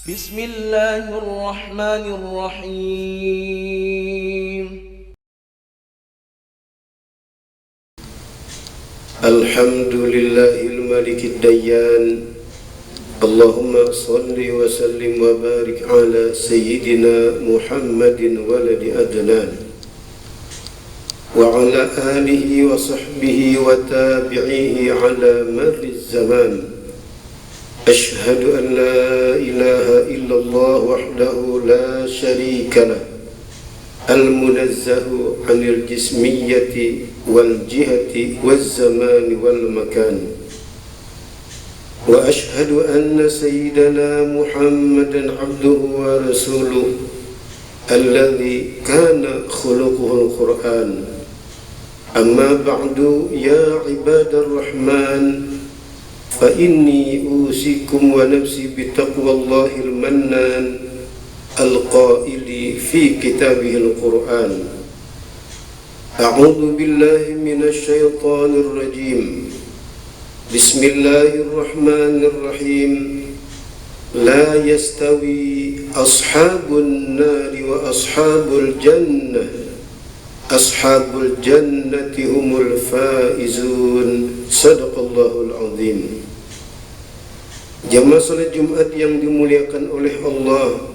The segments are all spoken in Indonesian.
بسم الله الرحمن الرحيم. الحمد لله الملك الديان. اللهم صل وسلم وبارك على سيدنا محمد ولد أدنان وعلى آله وصحبه وتابعيه على مر الزمان. أشهد أن لا إله إلا الله وحده لا شريك له المنزه عن الجسمية والجهة والزمان والمكان. وأشهد أن سيدنا محمدا عبده ورسوله الذي كان خلقه القرآن. أما بعد يا عباد الرحمن، فإني أوصيكم ونفسي بتقوى الله المنان القائل في كتابه القرآن: أعوذ بالله من الشيطان الرجيم. بسم الله الرحمن الرحيم. لا يستوي أصحاب النار وأصحاب الجنة. أصحاب الجنة هم الفائزون. صدق الله العظيم. Jamaah salat Jumat yang dimuliakan oleh Allah,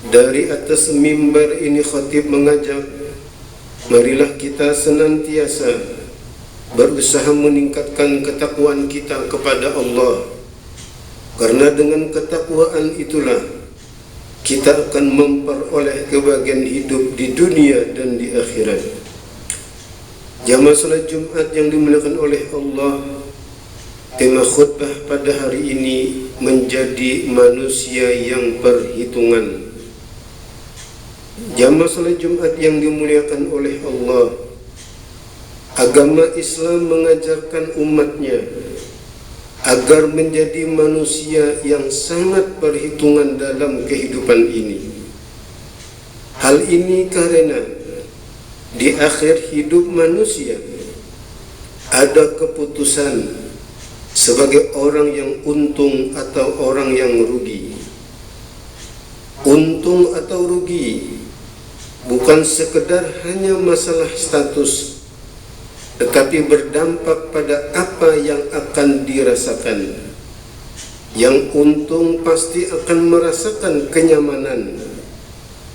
dari atas mimbar ini khatib mengajak, marilah kita senantiasa berusaha meningkatkan ketakwaan kita kepada Allah, karena dengan ketakwaan itulah kita akan memperoleh kebahagiaan hidup di dunia dan di akhirat. Jamaah salat Jumat yang dimuliakan oleh Allah, tema khutbah pada hari ini menjadi manusia yang perhitungan. Jamaah salat Jumat yang dimuliakan oleh Allah, agama Islam mengajarkan umatnya agar menjadi manusia yang sangat perhitungan dalam kehidupan ini. Hal ini karena di akhir hidup manusia ada keputusan sebagai orang yang untung atau orang yang rugi. Untung atau rugi bukan sekedar hanya masalah status, tetapi berdampak pada apa yang akan dirasakan. Yang untung pasti akan merasakan kenyamanan,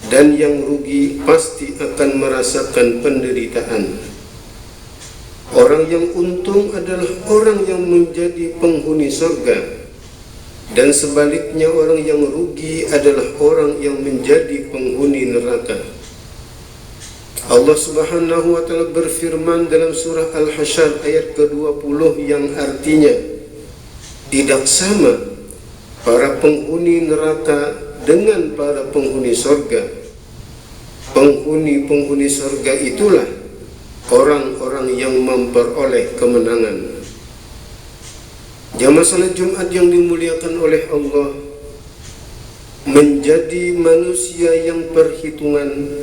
dan yang rugi pasti akan merasakan penderitaan. Orang yang untung adalah orang yang menjadi penghuni surga, dan sebaliknya orang yang rugi adalah orang yang menjadi penghuni neraka. Allah Subhanahu wa taala berfirman dalam surah Al-Hasyr ayat ke-20 yang artinya, tidak sama para penghuni neraka dengan para penghuni surga. Penghuni surga itulah orang-orang yang memperoleh kemenangan. Jamaah salat Jumat yang dimuliakan oleh Allah, menjadi manusia yang perhitungan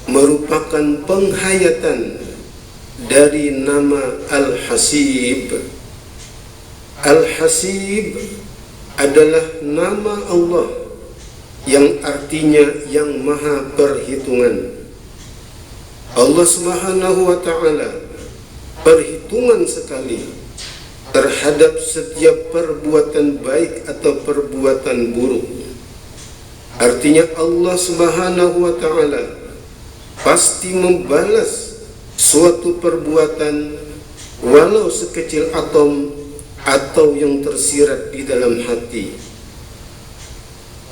merupakan penghayatan dari nama Al-Hasib. Al-Hasib adalah nama Allah yang artinya yang maha perhitungan. Allah Subhanahu wa ta'ala perhitungan sekali terhadap setiap perbuatan baik atau perbuatan buruk. Artinya Allah Subhanahu wa ta'ala pasti membalas suatu perbuatan walau sekecil atom atau yang tersirat di dalam hati.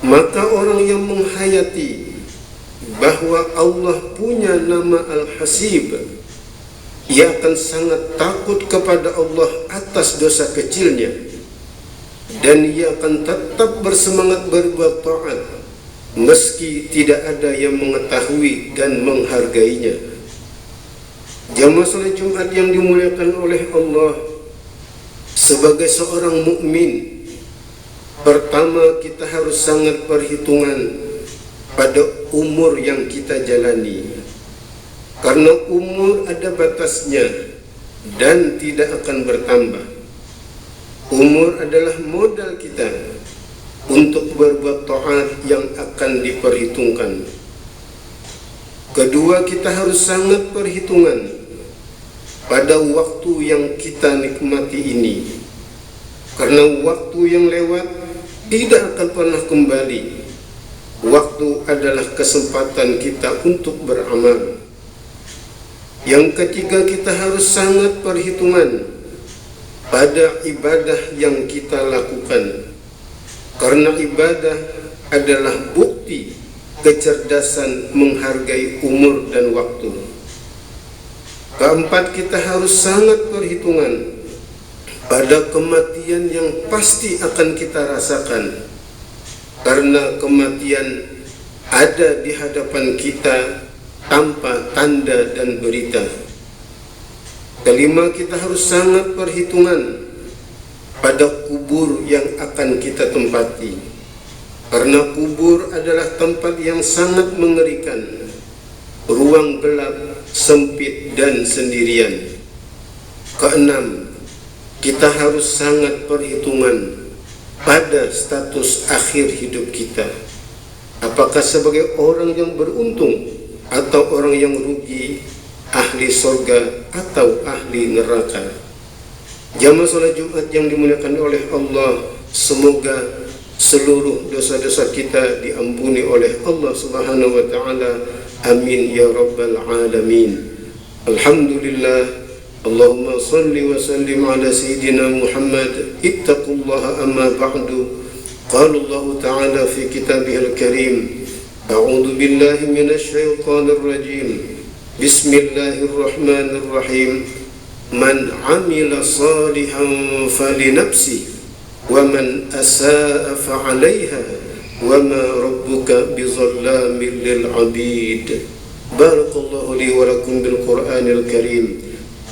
Maka orang yang menghayati bahwa Allah punya nama Al-Hasib, ia akan sangat takut kepada Allah atas dosa kecilnya, dan ia akan tetap bersemangat berbuat taat meski tidak ada yang mengetahui dan menghargainya. Jamaah salat Jumat yang dimuliakan oleh Allah, sebagai seorang mukmin, pertama kita harus sangat perhitungan pada umur yang kita jalani, karena umur ada batasnya dan tidak akan bertambah. Umur adalah modal kita untuk berbuat taat yang akan diperhitungkan. Kedua, kita harus sangat perhitungan pada waktu yang kita nikmati ini, karena waktu yang lewat tidak akan pernah kembali. Waktu adalah kesempatan kita untuk beramal. Yang ketiga, kita harus sangat perhitungan pada ibadah yang kita lakukan, karena ibadah adalah bukti kecerdasan menghargai umur dan waktu. Keempat, kita harus sangat perhitungan pada kematian yang pasti akan kita rasakan, karena kematian ada di hadapan kita tanpa tanda dan berita. Kelima, kita harus sangat perhitungan pada kubur yang akan kita tempati, karena kubur adalah tempat yang sangat mengerikan, ruang gelap, sempit dan sendirian. Keenam, kita harus sangat perhitungan pada status akhir hidup kita, apakah sebagai orang yang beruntung atau orang yang rugi, ahli surga atau ahli neraka. Jamaah salat Jumat yang dimuliakan oleh Allah, semoga seluruh dosa-dosa kita diampuni oleh Allah Subhanahu wa taala. Amin ya rabbal alamin. Alhamdulillah. Allahumma salli wa sallim ala sayyidina Muhammad. Ittaqullaha amma ba'du. Qala Allah ta'ala fi kitabihil karim. A'udzu billahi minasy syaithanir rajim. Bismillahirrahmanirrahim. Man 'amila shalihan falinafsihi wa man asaa fa'alaiha wa ma rabbuka bizallamin lil 'abid. Barakallahu li wa lakum bil Qur'anil karim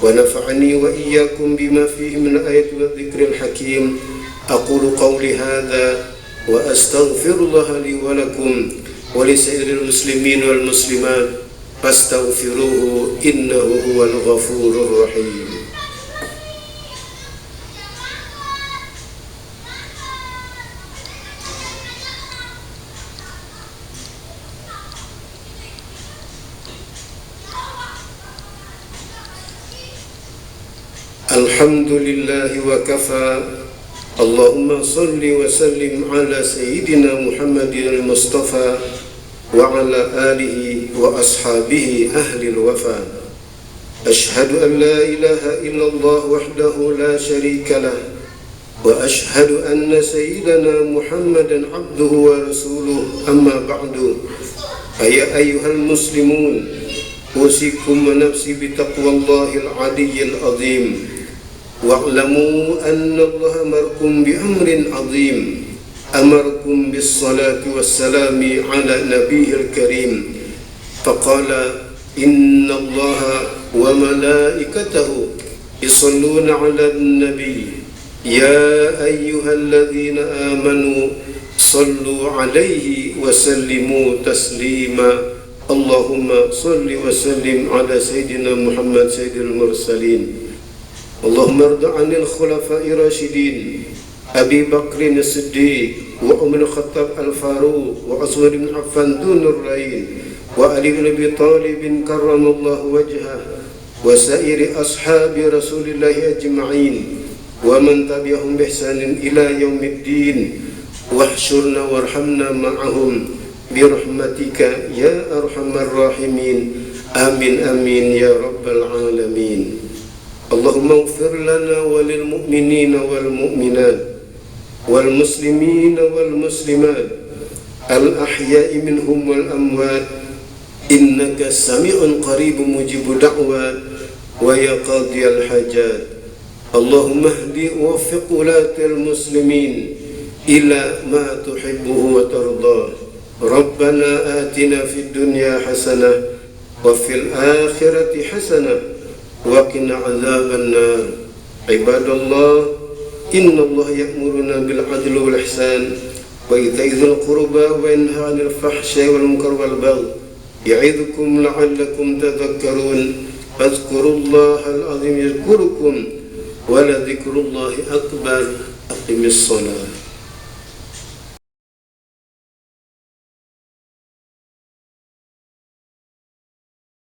wa nafa'ani wa iyyakum bima fihi min ayati wa dzikril hakim. Aqulu qawli hadza wa astaghfirullaha li wa lakum wa li sairil muslimin wal muslimat fastaghfiruhu innahu huwal ghafurur rahim. Alhamdulillahi wa kafa. Allahumma salli wa sallim ala sayyidina Muhammadin al-Mustafa wa ala alihi wa ashabihi ahli al-wafa. Ashhadu an la ilaha illallah wahdahu la sharika lah wa ashhadu anna sayyidina Muhammadan abduhu wa rasuluh. Amma ba'du. Ya ayyuhal muslimun, usikum wa nafsi bitaqwallahil aliyyil azim. Wa'lamu anna Allah amarkum bi amrin azim, amarkum bis salati wassalami ala nabiyil karim. Faqala inna Allah wa malaikatahu yusalluna ala nabi ya ayyuhalladzina amanu sallu alaihi wa sallimu taslima. Allahumma salli wa sallim ala sayyidina Muhammad sayyidil mursalin. Allahumma arda 'anil khulafa'i rasyidin Abi Bakrin as-Siddiq wa Umar Khattab al-Faruq wa Uthman bin Affan dunur rain wa Ali bin Abi Talib karramallahu wajhah wa sairi ashabi Rasulillah ajma'in wa man tabi'ahum bi ihsanin ila yaumiddin wahsyurna warhamna ma'ahum bi rahmatika ya arhamar rahimin. Amin amin ya rabbal alamin. Allahumma ighfir lana wa lil mu'minina wal mu'minat wal muslimina wal muslimat al ahya'i minhum wal amwat innaka sami'un qaribun mujibud da'wat wa ya qadiyal hajat. Allahumma hdi wa waffiq ulatil muslimin ila ma tuhibbuhu wa tardah. Rabbana atina fid dunya hasanah wa fil akhirati hasanah wa qina adzaban nar. Ibadallah, innallaha ya'muruna bil 'adli wal ihsan wa ita'i dzil qurba wa yanha 'anil fahsya'i wal munkari wal baghi ya'idzukum la'allakum tadhakkarun. Fadhkurullahal 'azim yadhkurukum wa la dzikrullahi akbar. Aqimis shalah.